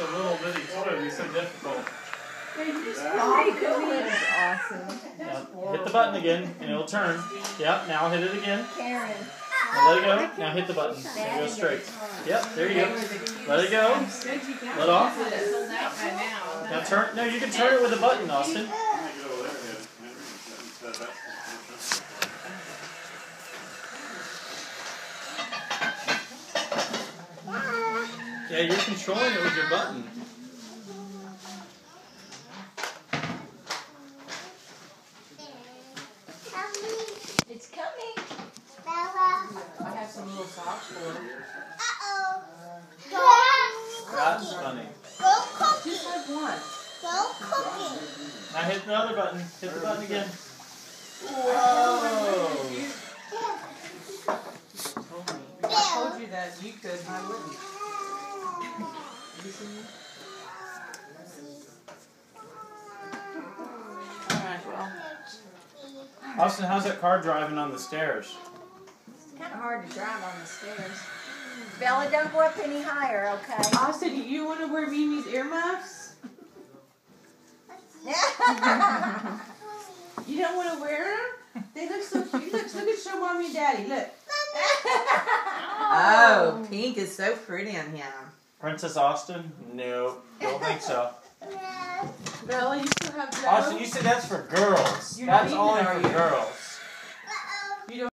a little bitty toy would be so difficult. That's awesome. Now, hit the button again, and it'll turn. Yep, now hit it again. Karen. Now let it go. Now hit the button. Now go straight. Yep, there you go. Let it go. Let off. Now turn. No, you can turn it with a button, Austin. Yeah, you're controlling it with your button. It's coming. Bella. I have some little socks for her. That's funny. Go cooking. Just have one. Go cooking. Now hit the other button. Hit the button again. Whoa! I told you that you could, and I wouldn't. Alright, well. Austin, how's that car driving on the stairs? It's kind of hard to drive on the stairs. Bella, don't go up any higher, okay? Austin, you want to wear Mimi's earmuffs? You don't want to wear them? They look so cute. Look at show mommy and daddy. Look. Oh, pink is so pretty on him. Princess Austin? No, don't think so. Bella, you still have Joe? Austin, you said that's for girls. You're not That's eating only it, are for you? girls.